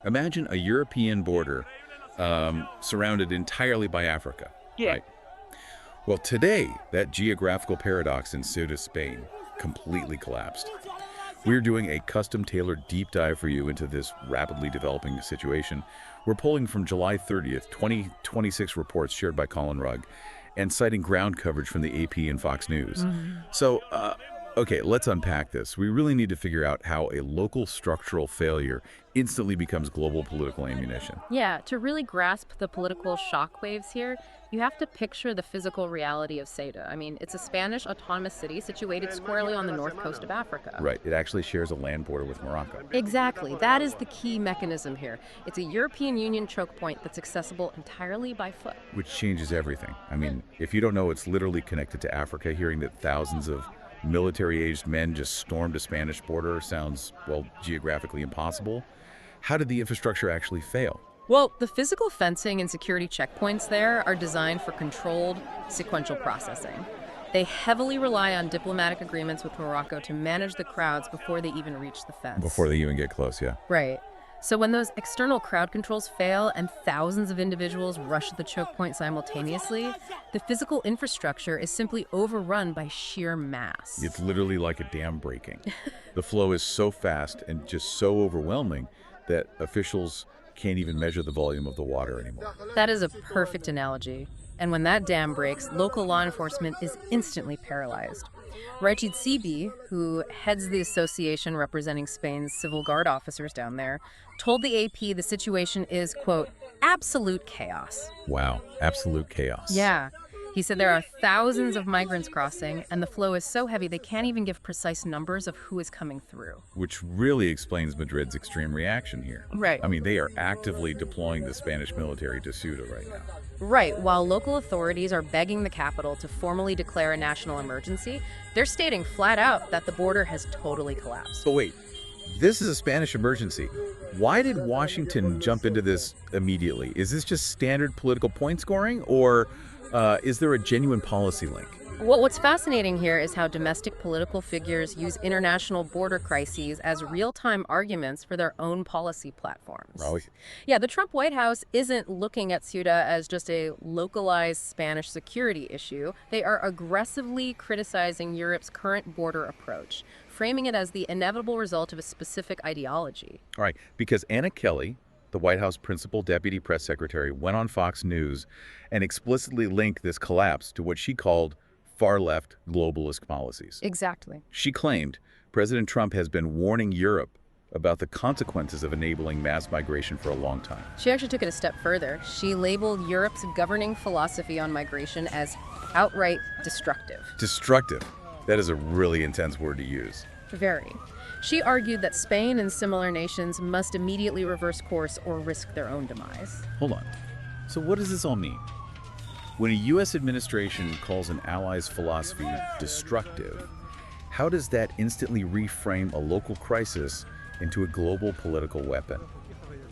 Imagine a European border surrounded entirely by Africa. Yeah. Right? Well, today, that geographical paradox in Ceuta, Spain, completely collapsed. We're doing a custom-tailored deep dive for you into this rapidly developing situation. We're pulling from July 30th, 2026 reports shared by Colin Rugg and citing ground coverage from the AP and Fox News. So, okay, let's unpack this. We really need to figure out how a local structural failure instantly becomes global political ammunition. Yeah, to really grasp the political shockwaves here, you have to picture the physical reality of Ceuta. I mean, it's a Spanish autonomous city situated squarely on the north coast of Africa. Right, it actually shares a land border with Morocco. Exactly. That is the key mechanism here. It's a European Union choke point that's accessible entirely by foot. Which changes everything. I mean, if you don't know it's literally connected to Africa, hearing that thousands of military-aged men just stormed a Spanish border sounds, well, geographically impossible. How did the infrastructure actually fail? Well, the physical fencing and security checkpoints there are designed for controlled, sequential processing. They heavily rely on diplomatic agreements with Morocco to manage the crowds before they even reach the fence. Before they even get close, yeah. Right. So when those external crowd controls fail and thousands of individuals rush the choke point simultaneously, the physical infrastructure is simply overrun by sheer mass. It's literally like a dam breaking. The flow is so fast and just so overwhelming that officials can't even measure the volume of the water anymore. That is a perfect analogy. And when that dam breaks, local law enforcement is instantly paralyzed. Rachid Sibi, who heads the association representing Spain's civil guard officers down there, told the AP the situation is, quote, absolute chaos. Wow, absolute chaos. Yeah. He said there are thousands of migrants crossing, and the flow is so heavy they can't even give precise numbers of who is coming through. Which really explains Madrid's extreme reaction here. Right. I mean, they are actively deploying the Spanish military to Ceuta right now. Right. While local authorities are begging the capital to formally declare a national emergency, they're stating flat out that the border has totally collapsed. But wait, this is a Spanish emergency. Why did Washington jump into this immediately? Is this just standard political point scoring, or is there a genuine policy link? Well, what's fascinating here is how domestic political figures use international border crises as real-time arguments for their own policy platforms. Oh. Yeah, the Trump White House isn't looking at Ceuta as just a localized Spanish security issue. They are aggressively criticizing Europe's current border approach, framing it as the inevitable result of a specific ideology. All right, because Anna Kelly, the White House principal deputy press secretary, went on Fox News and explicitly linked this collapse to what she called far-left globalist policies. Exactly. She claimed President Trump has been warning Europe about the consequences of enabling mass migration for a long time. She actually took it a step further. She labeled Europe's governing philosophy on migration as outright destructive. Destructive. That is a really intense word to use. Very. She argued that Spain and similar nations must immediately reverse course or risk their own demise. Hold on. So what does this all mean? When a U.S. administration calls an ally's philosophy destructive, how does that instantly reframe a local crisis into a global political weapon?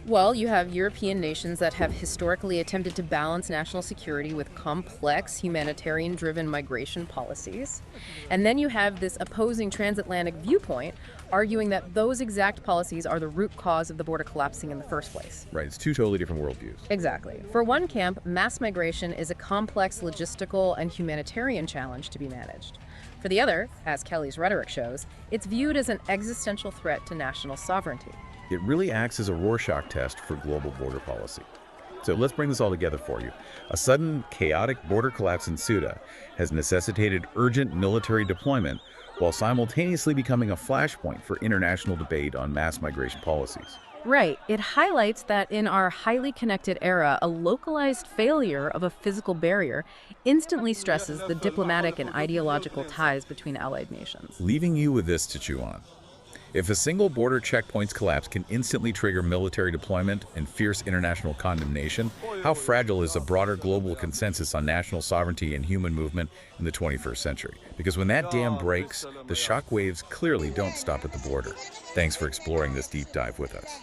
Well, you have European nations that have historically attempted to balance national security with complex humanitarian-driven migration policies. And then you have this opposing transatlantic viewpoint arguing that those exact policies are the root cause of the border collapsing in the first place. Right, it's two totally different worldviews. Exactly. For one camp, mass migration is a complex logistical and humanitarian challenge to be managed. For the other, as Kelly's rhetoric shows, it's viewed as an existential threat to national sovereignty. It really acts as a Rorschach test for global border policy. So let's bring this all together for you. A sudden, chaotic border collapse in Ceuta has necessitated urgent military deployment while simultaneously becoming a flashpoint for international debate on mass migration policies. Right. It highlights that in our highly connected era, a localized failure of a physical barrier instantly stresses the diplomatic and ideological ties between allied nations. Leaving you with this to chew on. If a single border checkpoint's collapse can instantly trigger military deployment and fierce international condemnation, how fragile is a broader global consensus on national sovereignty and human movement in the 21st century? Because when that dam breaks, the shockwaves clearly don't stop at the border. Thanks for exploring this deep dive with us.